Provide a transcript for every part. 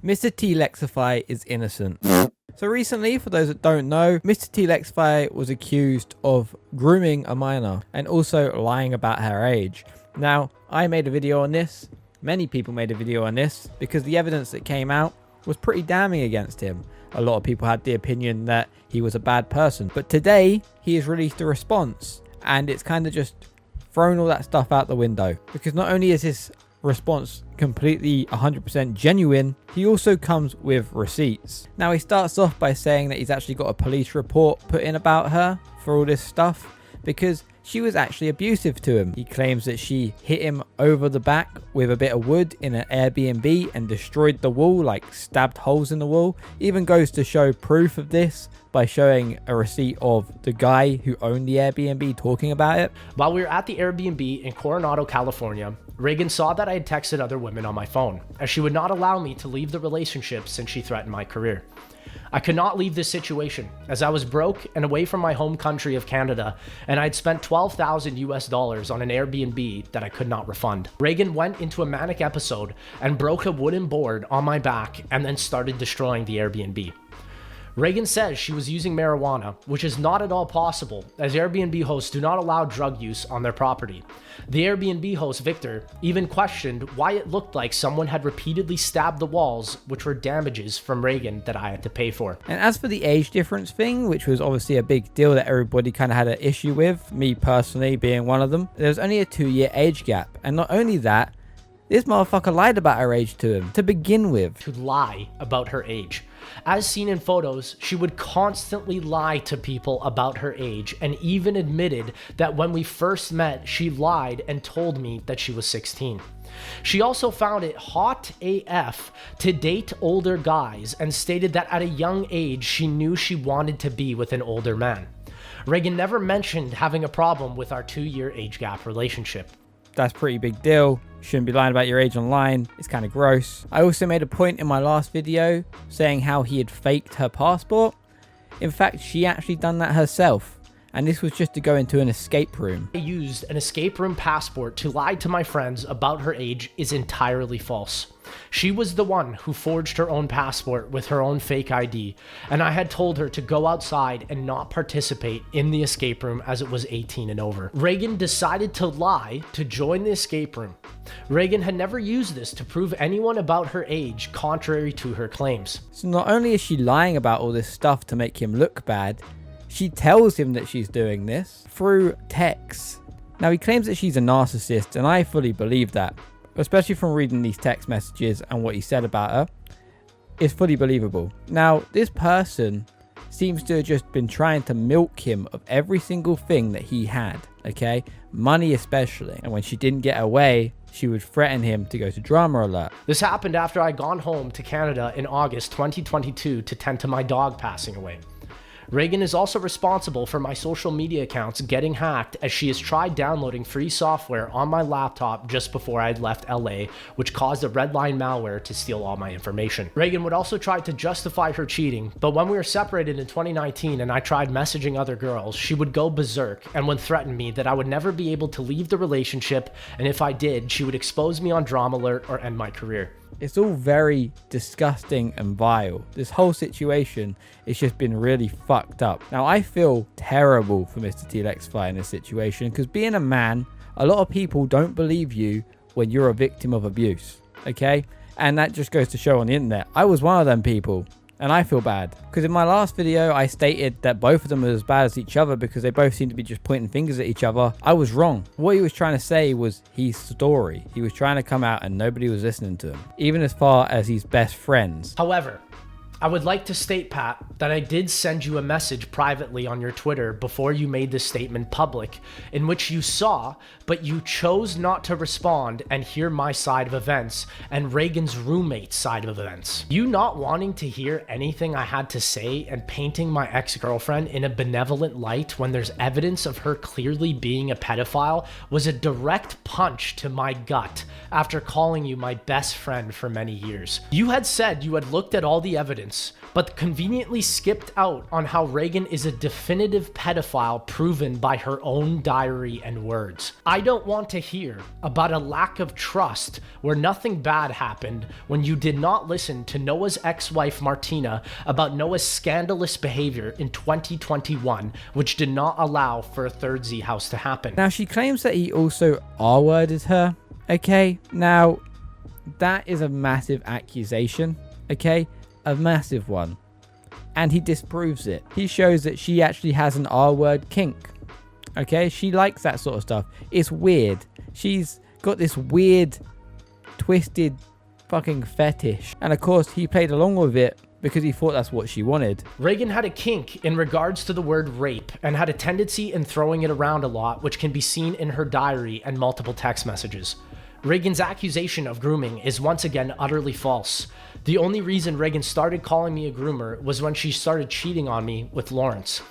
MrTLexify is innocent. So recently, for those that don't know, MrTLexify was accused of grooming a minor and also lying about her age. Now, I made a video on this. Many people made a video on this because the evidence that came out was pretty damning against him. A lot of people had the opinion that he was a bad person. But today, he has released a response and it's kind of just thrown all that stuff out the window. Because not only is his response completely 100% genuine, he also comes with receipts. Now, he starts off by saying that he's actually got a police report put in about her for all this stuff because she was actually abusive to him. He claims that she hit him over the back with a bit of wood in an Airbnb and destroyed the wall, like stabbed holes in the wall. Even goes to show proof of this by showing a receipt of the guy who owned the Airbnb talking about it. While we were at the Airbnb in Coronado, California, Reagan saw that I had texted other women on my phone, as she would not allow me to leave the relationship since she threatened my career. I could not leave this situation as I was broke and away from my home country of Canada, and I'd spent $12,000 on an Airbnb that I could not refund. Reagan went into a manic episode and broke a wooden board on my back and then started destroying the Airbnb. Reagan says she was using marijuana, which is not at all possible, as Airbnb hosts do not allow drug use on their property. The Airbnb host, Victor, even questioned why it looked like someone had repeatedly stabbed the walls, which were damages from Reagan that I had to pay for. And as for the age difference thing, which was obviously a big deal that everybody kind of had an issue with, me personally being one of them, there's only a 2-year age gap. And not only that, this motherfucker lied about her age to him to begin with. To lie about her age. As seen in photos, she would constantly lie to people about her age and even admitted that when we first met, she lied and told me that she was 16. She also found it hot AF to date older guys and stated that at a young age, she knew she wanted to be with an older man. Reagan never mentioned having a problem with our 2-year age gap relationship. That's a pretty big deal. You shouldn't be lying about your age online. It's kind of gross. I also made a point in my last video saying how he had faked her passport. In fact, she actually done that herself. And this was just to go into an escape room. I used an escape room passport to lie to my friends about her age is entirely false. She was the one who forged her own passport with her own fake ID, and I had told her to go outside and not participate in the escape room as it was 18 and over. Reagan decided to lie to join the escape room. Reagan had never used this to prove anyone about her age, contrary to her claims. So not only is she lying about all this stuff to make him look bad, she tells him that she's doing this through texts. Now, he claims that she's a narcissist, and I fully believe that, especially from reading these text messages and what he said about her. It's fully believable. Now, this person seems to have just been trying to milk him of every single thing that he had, okay? Money especially. And when she didn't get away, she would threaten him to go to drama alert. This happened after I'd gone home to Canada in August 2022 to tend to my dog passing away. Reagan is also responsible for my social media accounts getting hacked, as she has tried downloading free software on my laptop just before I had left LA, which caused a Redline malware to steal all my information. Reagan would also try to justify her cheating, but when we were separated in 2019 and I tried messaging other girls, she would go berserk and would threaten me that I would never be able to leave the relationship, and if I did, she would expose me on Drama Alert or end my career. It's all very disgusting and vile. This whole situation has just been really fucked up. Now, I feel terrible for MrTLexify in this situation because being a man, a lot of people don't believe you when you're a victim of abuse, okay? And that just goes to show on the internet. I was one of them people. And I feel bad because in my last video, I stated that both of them are as bad as each other because they both seem to be just pointing fingers at each other. I was wrong. What he was trying to say was his story. He was trying to come out and nobody was listening to him, even as far as his best friends. However, I would like to state, Pat, that I did send you a message privately on your Twitter before you made this statement public, in which you saw, but you chose not to respond and hear my side of events and Reagan's roommate's side of events. You not wanting to hear anything I had to say and painting my ex-girlfriend in a benevolent light when there's evidence of her clearly being a pedophile was a direct punch to my gut after calling you my best friend for many years. You had said you had looked at all the evidence evidence, but conveniently skipped out on how Reagan is a definitive pedophile proven by her own diary and words. I don't want to hear about a lack of trust where nothing bad happened when you did not listen to Noah's ex-wife Martina about Noah's scandalous behavior in 2021, which did not allow for a third Z house to happen. Now, she claims that he also R-worded her. Okay, now that is a massive accusation. Okay, a massive one. And he disproves it. He shows that she actually has an R-word kink. Okay, she likes that sort of stuff. It's weird. She's got this weird, twisted fucking fetish. And of course, he played along with it because he thought that's what she wanted. Reagan had a kink in regards to the word rape and had a tendency in throwing it around a lot, which can be seen in her diary and multiple text messages. Reagan's accusation of grooming is once again utterly false. The only reason Reagan started calling me a groomer was when she started cheating on me with Lawrence.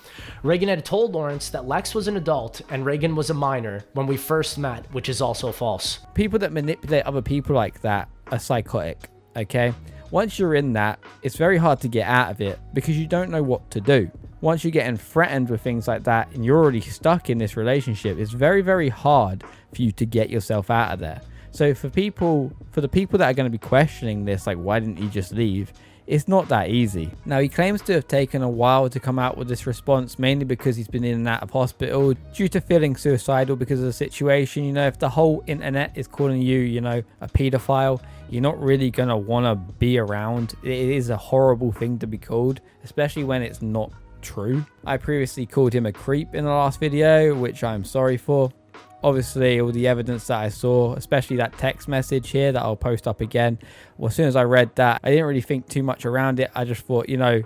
Reagan had told Lawrence that Lex was an adult and Reagan was a minor when we first met, which is also false. People that manipulate other people like that are psychotic, okay? Once you're in that, it's very hard to get out of it because you don't know what to do. Once you're getting threatened with things like that and you're already stuck in this relationship, it's very, very hard for you to get yourself out of there. So for the people that are going to be questioning this, like, why didn't you just leave? It's not that easy. Now, he claims to have taken a while to come out with this response, mainly because he's been in and out of hospital due to feeling suicidal because of the situation. You know, if the whole internet is calling you, you know, a pedophile, you're not really going to want to be around. It is a horrible thing to be called, especially when it's not true. I previously called him a creep in the last video, which I'm sorry for. Obviously, all the evidence that I saw, especially that text message here that I'll post up again, well, as soon as I read that, I didn't really think too much around it. I just thought, you know,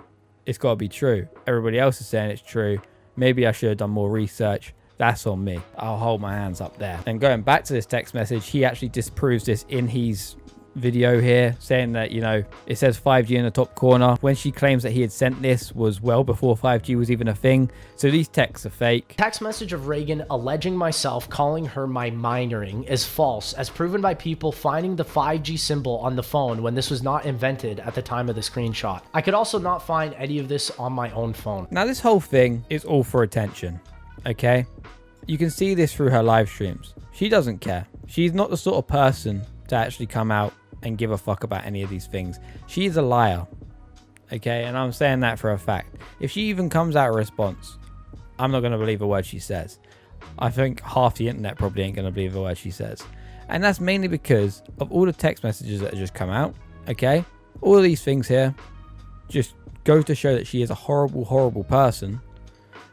it's got to be true. Everybody else is saying it's true. Maybe I should have done more research. That's on me. I'll hold my hands up there. And going back to this text message, he actually disproves this in his video here, saying that, you know, it says 5G in the top corner when she claims that he had sent this was well before 5G was even a thing. So these texts are fake. Text message of Reagan alleging myself calling her my minoring is false, as proven by people finding the 5G symbol on the phone when this was not invented at the time of the screenshot. I could also not find any of this on my own phone. Now, this whole thing is all for attention, okay? You can see this through her live streams. She doesn't care. She's not the sort of person to actually come out and give a fuck about any of these things. She's a liar, okay? And I'm saying that for a fact. If she even comes out a response, I'm not going to believe a word she says. I think half the internet probably ain't going to believe a word she says. And that's mainly because of all the text messages that have just come out, okay? All of these things here just go to show that she is a horrible, horrible person,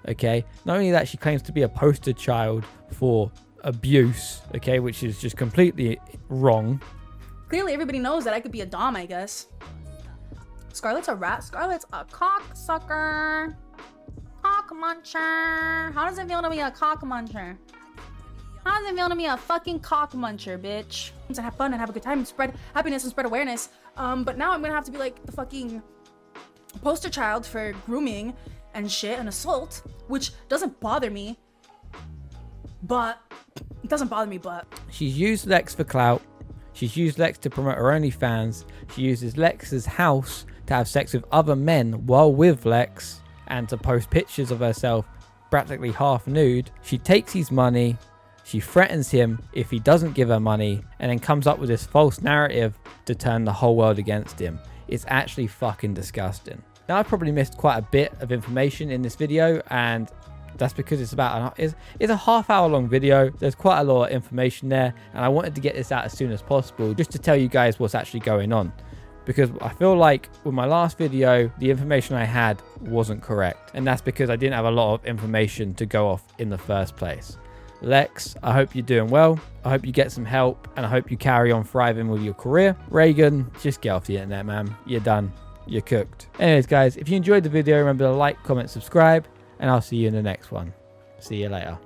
okay? Not only that, she claims to be a poster child for abuse, okay, which is just completely wrong. Clearly, everybody knows that I could be a dom, I guess. Scarlett's a rat. Scarlett's a cocksucker. Cock muncher. How does it feel to be a cock muncher? How does it feel to be a fucking cock muncher, bitch? To have fun and have a good time and spread happiness and spread awareness. But now I'm gonna have to be like the fucking poster child for grooming and shit and assault, which doesn't bother me. But it doesn't bother me, but she's used Lex for clout. She's used Lex to promote her OnlyFans. She uses Lex's house to have sex with other men while with Lex and to post pictures of herself practically half nude. She takes his money. She threatens him if he doesn't give her money and then comes up with this false narrative to turn the whole world against him. It's actually fucking disgusting. Now, I probably missed quite a bit of information in this video, and that's because it's about it's a half-hour long video. There's quite a lot of information there, and I wanted to get this out as soon as possible just to tell you guys what's actually going on, because I feel like with my last video the information I had wasn't correct, and that's because I didn't have a lot of information to go off in the first place. Lex, I hope you're doing well. I hope you get some help, and I hope you carry on thriving with your career. Reagan, just get off the internet, man. You're done. You're cooked. Anyways, guys, if you enjoyed the video, remember to like, comment, subscribe, and I'll see you in the next one. See you later.